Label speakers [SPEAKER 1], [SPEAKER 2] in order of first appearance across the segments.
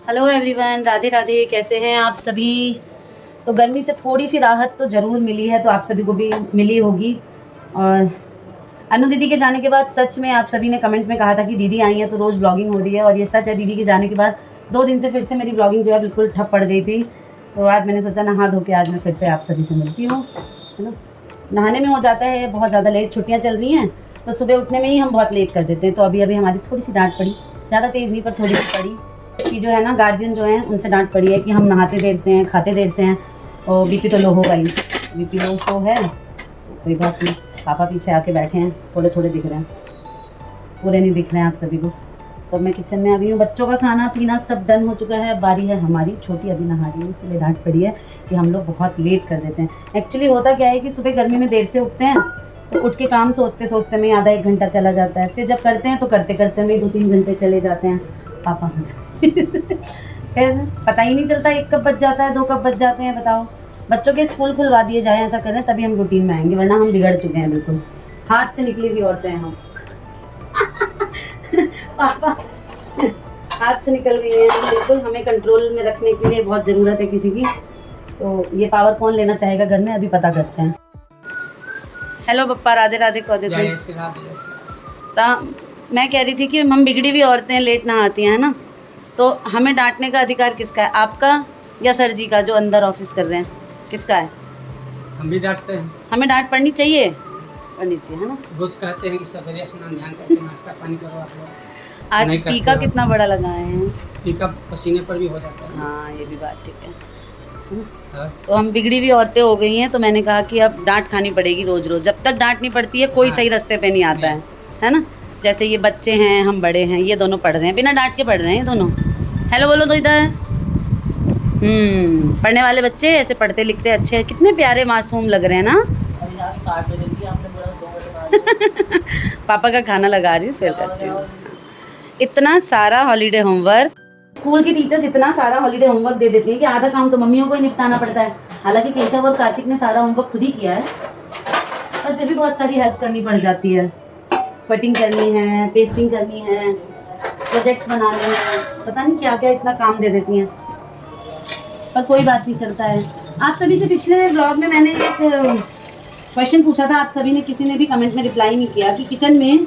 [SPEAKER 1] Hello everyone, Radhe Radhe. कैसे हैं आप सभी? तो गर्मी से थोड़ी सी राहत तो ज़रूर मिली है, तो आप सभी को भी मिली होगी। और अनु दीदी के जाने के बाद सच में आप सभी ने कमेंट में कहा था कि दीदी आई है तो रोज़ व्लॉगिंग हो रही है, और ये सच है। दीदी के जाने के बाद 2 दिन से फिर से मेरी व्लॉगिंग जो है बिल्कुल ठप पड़ गई थी। तो आज मैंने सोचा नहा धो के आज मैं फिर से आप सभी से मिलती हूँ, है ना। नहाने में हो जाता है बहुत ज़्यादा लेट, छुट्टियाँ चल रही हैं तो सुबह उठने में ही हम बहुत लेट कर देते हैं। तो अभी हमारी थोड़ी सी डांट पड़ी, ज़्यादा तेज़ नहीं पर थोड़ी सी पड़ी, कि जो है ना गार्जियन जो हैं उनसे डांट पड़ी है कि हम नहाते देर से हैं, खाते देर से हैं, और बीपी तो लो होगा ही। बीपी लो तो है, कोई बात नहीं। पापा पीछे आके बैठे हैं, थोड़े थोड़े दिख रहे हैं, पूरे नहीं दिख रहे हैं आप सभी को। तो मैं किचन में आ गई हूँ, बच्चों का खाना पीना सब डन हो चुका है। बारी है हमारी, छोटी अभी नहा रही है, इसलिए डांट पड़ी है कि हम लोग बहुत लेट कर देते हैं। एक्चुअली होता क्या है कि सुबह गर्मी में देर से उठते हैं, तो उठ के काम सोचते सोचते में आधा 1 घंटा चला जाता है। फिर जब करते हैं तो करते करते में 2-3 घंटे चले जाते हैं। पापा पता ही नहीं चलता 1 कब बज जाता है, 2 कब बज जाते हैं। बताओ, बच्चों के स्कूल खुलवा दिए जाए, ऐसा करें तभी हम रूटीन में आएंगे, वरना हम बिगड़ चुके हैं बिल्कुल। हाथ से निकली हुई औरतें हैं हम। पापा हाथ से निकल रही है बिल्कुल। हमें कंट्रोल में रखने के लिए बहुत ज़रूरत है किसी की। तो ये पावर कौन लेना चाहेगा घर में, अभी पता करते हैं। हेलो पप्पा, राधे राधे कह देते हैं। मैं कह रही थी कि हम बिगड़ी हुई औरतें लेट नहाती हैं, ना, तो हमें डांटने का अधिकार किसका है, आपका या सर जी का जो अंदर ऑफिस कर रहे हैं, किसका है?
[SPEAKER 2] हम भी डांटते हैं।
[SPEAKER 1] हमें डांट पड़नी चाहिए, पड़नी चाहिए, है ना।
[SPEAKER 2] रोज कहते हैं कि सवेरे स्नान ध्यान करके नाश्ता पानी करो आप लोग।
[SPEAKER 1] आज टीका कितना बड़ा लगाए हैं।
[SPEAKER 2] टीका पसीने पर भी हो जाता है।
[SPEAKER 1] हाँ, ये भी बात ठीक है।
[SPEAKER 2] हाँ।
[SPEAKER 1] तो हम बिगड़ी हुई औरतें हो गई हैं, तो मैंने कहा कि अब डांट खानी पड़ेगी रोज रोज। जब तक डांट नहीं पड़ती है कोई सही रास्ते पे नहीं आता है ना। जैसे ये बच्चे हैं, हम बड़े हैं, ये दोनों पढ़ रहे हैं, बिना डांट के पढ़ रहे हैं ये दोनों। हेलो बोलो तो इधर। पढ़ने वाले बच्चे ऐसे पढ़ते लिखते अच्छे, कितने प्यारे मासूम लग रहे हैं ना। पापा का खाना लगा रही हूँ, फिर करती हूँ। इतना सारा हॉलीडे होमवर्क, स्कूल की टीचर्स इतना सारा हॉलीडे होमवर्क दे देती है कि आधा काम तो मम्मियों को ही निपटाना पड़ता है। हालांकि केशव और कार्तिक ने सारा होमवर्क खुद ही किया है, पर फिर भी बहुत सारी हेल्प करनी पड़ जाती है। कटिंग करनी है, पेस्टिंग करनी है, प्रोजेक्ट्स बनाने हैं, पता नहीं क्या क्या इतना काम दे देती हैं, पर कोई बात नहीं, चलता है। आप सभी से पिछले ब्लॉग में मैंने एक क्वेश्चन पूछा था, आप सभी ने किसी ने भी कमेंट में रिप्लाई नहीं किया कि किचन में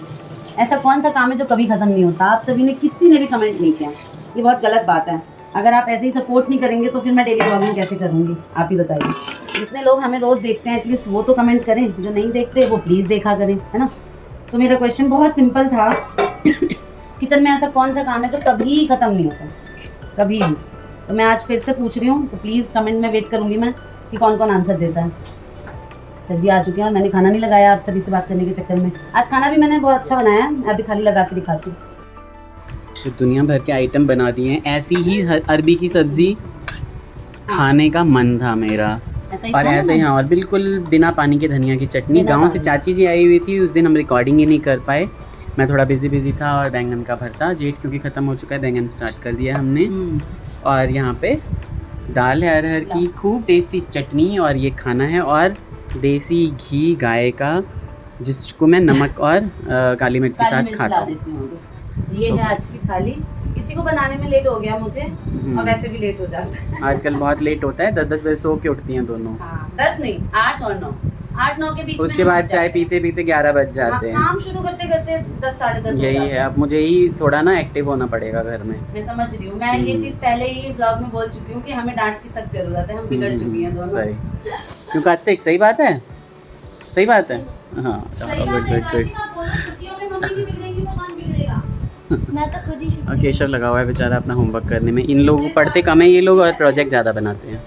[SPEAKER 1] ऐसा कौन सा काम है जो कभी ख़त्म नहीं होता। आप सभी ने किसी ने भी कमेंट नहीं किया, ये बहुत गलत बात है। अगर आप ऐसे ही सपोर्ट नहीं करेंगे तो फिर मैं डेली ब्लॉगिंग कैसे करूँगी, आप ही बताइए। जितने लोग हमें रोज़ देखते हैं एटलीस्ट वो तो कमेंट करें, जो नहीं देखते वो प्लीज़ देखा करें, है ना। तो मेरा क्वेश्चन बहुत सिंपल था किचन में ऐसा कौन सा काम है जो कभी ख़त्म नहीं होता, कभी भी। तो मैं आज फिर से पूछ रही हूँ, तो प्लीज़ कमेंट में वेट करूँगी मैं कि कौन कौन आंसर देता है। सर जी आ चुके हैं और मैंने खाना नहीं लगाया आप सभी से बात करने के चक्कर में। आज खाना भी मैंने बहुत अच्छा बनाया है, मैं अभी थाली लगा के दिखाती हूँ।
[SPEAKER 3] तो दुनिया भर के आइटम बना दिए हैं। ऐसी ही अरबी की सब्ज़ी खाने का मन था मेरा, और ऐसे ही। हाँ, और बिल्कुल बिना पानी के धनिया की चटनी। गांव से चाची जी आई हुई थी, उस दिन हम रिकॉर्डिंग ही नहीं कर पाए, मैं थोड़ा बिजी था। और बैंगन का भरता, जेठ क्योंकि ख़त्म हो चुका है, बैंगन स्टार्ट कर दिया हमने। और यहाँ पे दाल है अरहर की, खूब टेस्टी चटनी, और ये खाना है। और देसी घी गाय का, जिसको मैं नमक और काली मिर्च के साथ खाता हूँ।
[SPEAKER 1] ये है आज की थाली। किसी को बनाने में लेट हो गया मुझे, और वैसे भी लेट हो जाता है।
[SPEAKER 3] आजकल बहुत लेट होता है, 10-10 बजे सो के उठती हैं दोनों।
[SPEAKER 1] हाँ, 10 नहीं, 8 और 9, 8-9 के बीच।
[SPEAKER 3] उसके बाद चाय पीते पीते 11 बज जाते हैं।
[SPEAKER 1] काम शुरू करते करते 10 साढ़े 10
[SPEAKER 3] यही है। अब मुझे ही थोड़ा ना एक्टिव होना पड़ेगा घर में।
[SPEAKER 1] मैं समझ रही हूँ, मैं ये चीज़ पहले ही ब्लॉग में बोल चुकी हूँ कि हमें डांट की सख्त जरूरत है, हम बिगड़ चुकी हैं दोनों।
[SPEAKER 3] सही क्यों कार्तिक, सही बात है, सही बात है। हाँ, गुड।
[SPEAKER 4] मैं तो खुद ही
[SPEAKER 3] और केशव लगा हुआ है बेचारा अपना होमवर्क करने में। इन लोग पढ़ते कम है ये लोग, और प्रोजेक्ट ज़्यादा बनाते हैं।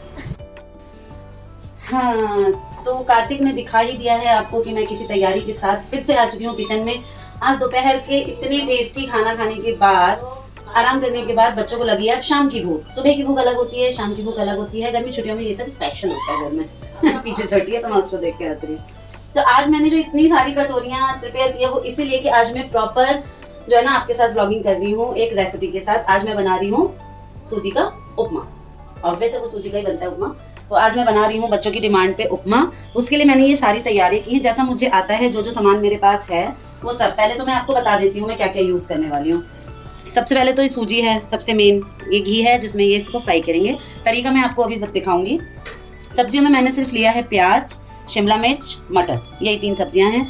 [SPEAKER 1] हाँ, तो कार्तिक ने दिखा ही दिया है आपको कि मैं किसी तैयारी के साथ फिर से आ चुकी हूँ किचन में। आज दोपहर के इतने टेस्टी खाना खाने के बाद, आराम करने के बाद, बच्चों को लगी है अब शाम की भूख। सुबह की भूख अलग होती है, शाम की भूख अलग होती है। गर्मी छुट्टियों में ये सब स्पेशल होता है घर में। पीछे छोटी है तो मैं उसको देख के हंस रही हूँ। तो आज मैंने जो इतनी सारी कटोरियाँ प्रिपेयर की है वो इसीलिए कि आज मैं प्रॉपर जो है ना आपके साथ ब्लॉगिंग कर रही हूँ एक रेसिपी के साथ। आज मैं बना रही हूँ सूजी का उपमा, और वैसे वो सूजी का ही बनता है उपमा। तो आज मैं बना रही हूँ बच्चों की डिमांड पे उपमा। तो उसके लिए मैंने ये सारी तैयारी की है, जैसा मुझे आता है, जो जो सामान मेरे पास है वो सब। पहले तो मैं आपको बता देती हूँ मैं क्या क्या यूज़ करने वाली हूँ। सबसे पहले तो ये सूजी है, सबसे मेन ये घी है जिसमें ये इसको फ्राई करेंगे। तरीका मैं आपको अभी दिखाऊंगी। सब्जियों में मैंने सिर्फ लिया है प्याज, शिमला मिर्च, मटर, यही 3 सब्जियां हैं।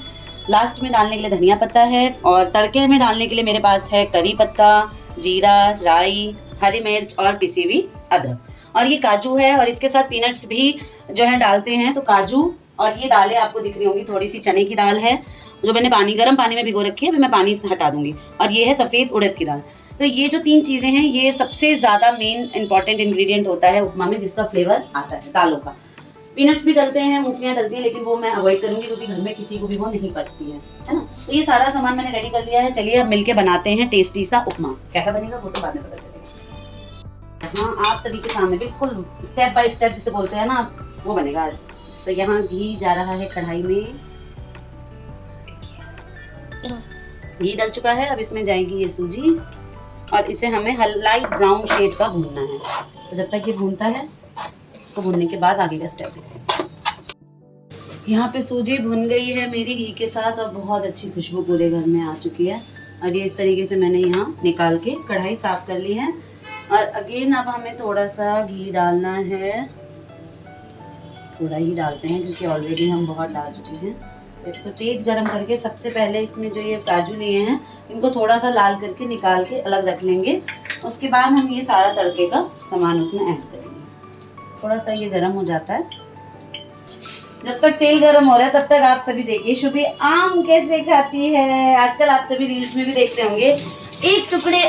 [SPEAKER 1] लास्ट में डालने के लिए धनिया पत्ता है और तड़के में डालने के लिए मेरे पास है करी पत्ता, जीरा, राई, हरी मिर्च और पिसी हुई अदरक। और ये काजू है और इसके साथ पीनट्स भी जो है डालते हैं। तो काजू और ये दालें आपको दिख रही होंगी, थोड़ी सी चने की दाल है जो मैंने गर्म पानी में भिगो रखी है, अभी मैं पानी से हटा दूंगी। और ये है सफ़ेद उड़द की दाल। तो ये जो 3 चीज़ें हैं ये सबसे ज़्यादा मेन इंपॉर्टेंट इंग्रेडिएंट होता है उपमा में, जिसका फ्लेवर आता है दालों का। पीनट्स भी डलते हैं, मूंगफलियाँ डलती हैं, लेकिन वो मैं अवॉइड करूंगी क्योंकि घर में किसी को भी वो नहीं पचती है ना। तो ये सारा सामान मैंने रेडी कर लिया है। चलिए अब मिलके बनाते हैं टेस्टी सा उपमा। कैसा बनेगा वो तो बाद में पता चलेगा। हाँ, आप सभी के सामने बिल्कुल स्टेप बाय स्टेप जिसे बोलते हैं ना, वो बनेगा आज। तो यहाँ घी जा रहा है कढ़ाई में, घी डल चुका है। अब इसमें जाएगी ये सूजी और इसे हमें लाइट ब्राउन शेड का भूनना है। तो जब तक ये भूनता है तो भूनने के बाद आगे का स्टेप है। यहाँ पे सूजी भुन गई है मेरी घी के साथ और बहुत अच्छी खुशबू पूरे घर में आ चुकी है। और ये इस तरीके से मैंने यहाँ निकाल के कढ़ाई साफ कर ली है। और अगेन अब हमें थोड़ा सा घी डालना है, थोड़ा ही डालते हैं क्योंकि ऑलरेडी हम बहुत डाल चुके हैं। तो इसको तेज़ गरम करके सबसे पहले इसमें जो ये काजू लिए हैं इनको थोड़ा सा लाल करके निकाल के अलग रख लेंगे। उसके बाद हम ये सारा तड़के का सामान उसमें ऐड करेंगे। थोड़ा सा ये गरम हो जाता है। जब तक तेल गरम हो रहा है तब तक आप सभी देखिए शुभी आम कैसे खाती है। आजकल आप सभी रील्स में भी देखते होंगे, 1 टुकड़े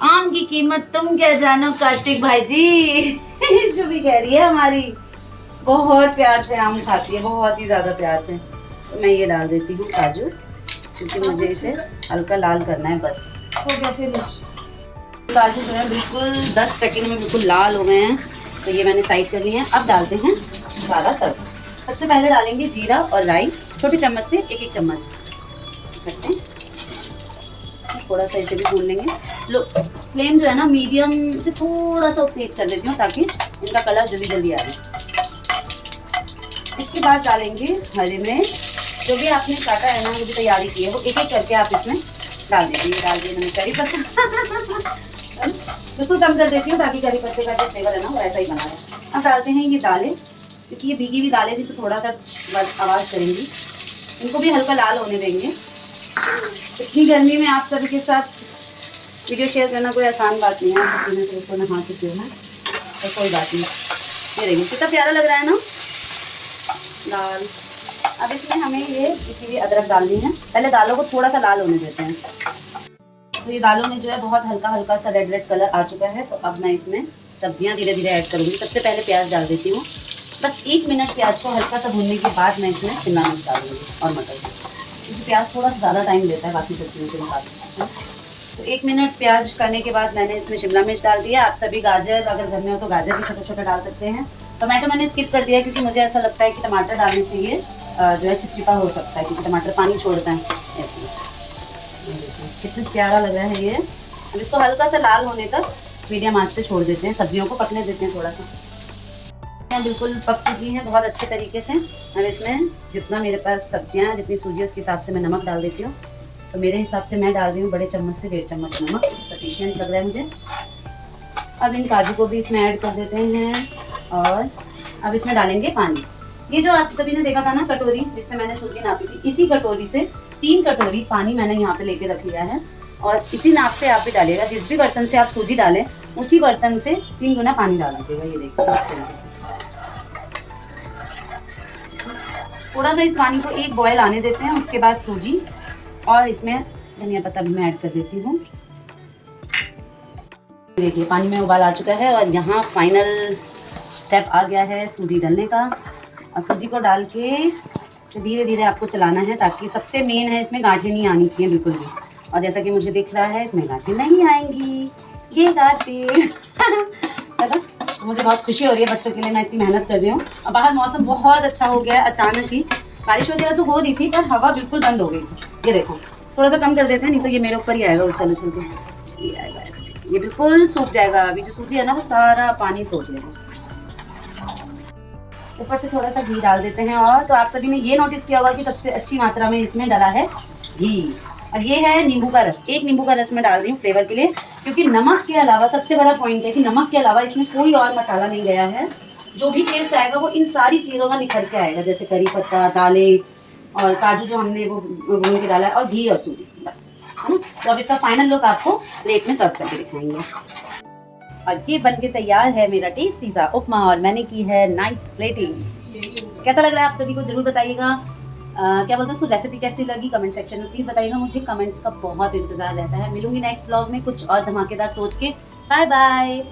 [SPEAKER 1] आम की कीमत तुम क्या जानो कार्तिक भाई जी। शुभी कह रही है हमारी बहुत प्यार से आम खाती है, बहुत ही ज़्यादा प्यार से। तो मैं ये डाल देती हूँ काजू, क्योंकि मुझे इसे हल्का लाल करना है बस। हो गया फिनिश। काजू जो है बिल्कुल 10 सेकंड में बिल्कुल लाल हो गए हैं। तो ये मैंने साइड कर लिए हैं। अब डालते हैं सारा तड़का। सबसे पहले डालेंगे जीरा और राई, छोटी चम्मच से 1-1 चम्मच करते हैं। थोड़ा सा इसे भी भून लेंगे। लो, फ्लेम जो है ना मीडियम से थोड़ा सा तेज कर देती हूँ ताकि इनका कलर जल्दी जल्दी आ जाए। इसके बाद डालेंगे हरी मिर्च, जो भी आपने काटा है ना, वो भी तैयारी की है, वो 1-1 करके आप इसमें डाल दीजिए। डाल दिए मैंने करी पत्ता बिल्कुल कम कर देती हूँ ताकि करी पत्ते का जो फ्लेवर है ना वो ऐसा ही बना है। अब डालते हैं ये दालें, क्योंकि ये भीगी हुई दालें थी तो थोड़ा सा आवाज़ करेंगी। इनको भी हल्का लाल होने देंगे। इतनी गर्मी में आप सभी के साथ वीडियो शेयर करना कोई आसान बात नहीं है। पसीने से उसको नहा चुकी हूँ मैं, तो कोई बात नहीं। ये देखिए कितना प्यारा लग रहा है ना दाल। अब इसमें हमें ये इसीलिए अदरक डालनी है। पहले दालों को थोड़ा सा लाल होने देते हैं। तो ये दालों में जो है बहुत हल्का हल्का सा रेड कलर आ चुका है। तो अब मैं इसमें सब्जियां धीरे धीरे ऐड करूँगी। सबसे पहले प्याज डाल देती हूँ। बस 1 मिनट प्याज को हल्का सा भूनने के बाद मैं इसमें शिमला मिर्च डालूंगी और मटर, क्योंकि प्याज थोड़ा ज़्यादा टाइम लेता है बाकी सब्जियों के मुकाबले। तो 1 मिनट प्याज करने के बाद मैंने इसमें शिमला मिर्च डाल दिया। आप सभी गाजर अगर घर में हो तो गाजर भी छोटे छोटे डाल सकते हैं। टमाटर मैंने स्किप कर दिया क्योंकि मुझे ऐसा लगता है कि टमाटर डालने से ये जो है चिपचिपा हो सकता है, क्योंकि टमाटर पानी छोड़ता है। ऐसे कितना प्यारा लग रहा है ये। अब इसको हल्का सा लाल होने तक मीडियम आंच पे छोड़ देते हैं, सब्जियों को पकने देते हैं थोड़ा सा। बिल्कुल पक चुकी हैं बहुत अच्छे तरीके से। अब इसमें जितना मेरे पास सब्जियां हैं, जितनी सूजी है उसके हिसाब से मैं नमक डाल देती हूँ। तो मेरे हिसाब से मैं डाल रही हूँ बड़े चम्मच से 1.5 चम्मच नमक, सफिशिएंट लग रहा है मुझे। अब इन काजू को भी इसमें ऐड कर देते हैं और अब इसमें डालेंगे पानी। ये जो आप सभी ने देखा था ना कटोरी जिससे मैंने सूजी नापी थी, इसी कटोरी से 3 कटोरी पानी मैंने यहाँ पे लेके रख लिया है। और इसी नाप से आप भी डालिएगा। जिस भी बर्तन से आप सूजी डालें उसी बर्तन से 3 गुना पानी डालना चाहिए। ये देखिए इस तरीके से थोड़ा सा इस पानी को 1 बॉयल आने देते हैं। उसके बाद सूजी और इसमें धनिया पत्ता भी मैं ऐड कर देती हूँ। देखिए पानी में उबाल आ चुका है और यहाँ फाइनल स्टेप आ गया है सूजी डालने का। और सूजी को डाल के धीरे धीरे आपको चलाना है ताकि सबसे मेन है इसमें गांठें नहीं आनी चाहिए बिल्कुल भी। और जैसा कि मुझे दिख रहा है इसमें गांठें नहीं आएंगी। ये गांठें मुझे बहुत खुशी हो रही है बच्चों के लिए, मैं इतनी मेहनत कर रही हूँ। और बाहर मौसम बहुत अच्छा हो गया है। अचानक ही बारिश वगैरह तो हो रही थी पर हवा बिल्कुल बंद हो गई। ये देखो थोड़ा सा कम कर देते हैं, नहीं तो ये मेरे ऊपर ही आएगा उछल उछल के। ये आएगा ऐसे, ये बिल्कुल सूख जाएगा। अभी जो सूजी है ना वो सारा पानी सोख लेगा। ऊपर से थोड़ा सा घी डाल देते हैं। और तो आप सभी ने ये नोटिस किया होगा कि सबसे अच्छी मात्रा में इसमें डाला है घी। और ये है नींबू का रस, 1 नींबू का रस मैं डाल रही हूँ फ्लेवर के लिए, क्योंकि नमक के अलावा सबसे बड़ा पॉइंट है कि नमक के अलावा इसमें कोई और मसाला नहीं गया है। जो भी टेस्ट आएगा वो इन सारी चीज़ों का निखर के आएगा, जैसे करी पत्ता, दालें और काजू जो हमने वो भून के डाला है, और घी और सूजी, बस, है ना। तो अब इसका फाइनल लुक आपको प्लेट में सर्व करके दिखाएंगे। और ये बन के तैयार है मेरा टेस्टी सा उपमा, और मैंने की है नाइस प्लेटिंग। कैसा लग रहा है आप सभी को जरूर बताइएगा। क्या बोलते हैं उसको, रेसिपी कैसी लगी कमेंट सेक्शन में प्लीज़ बताइएगा। मुझे कमेंट्स का बहुत इंतजार रहता है। मिलूंगी नेक्स्ट व्लॉग में कुछ और धमाकेदार सोच के। Bye bye.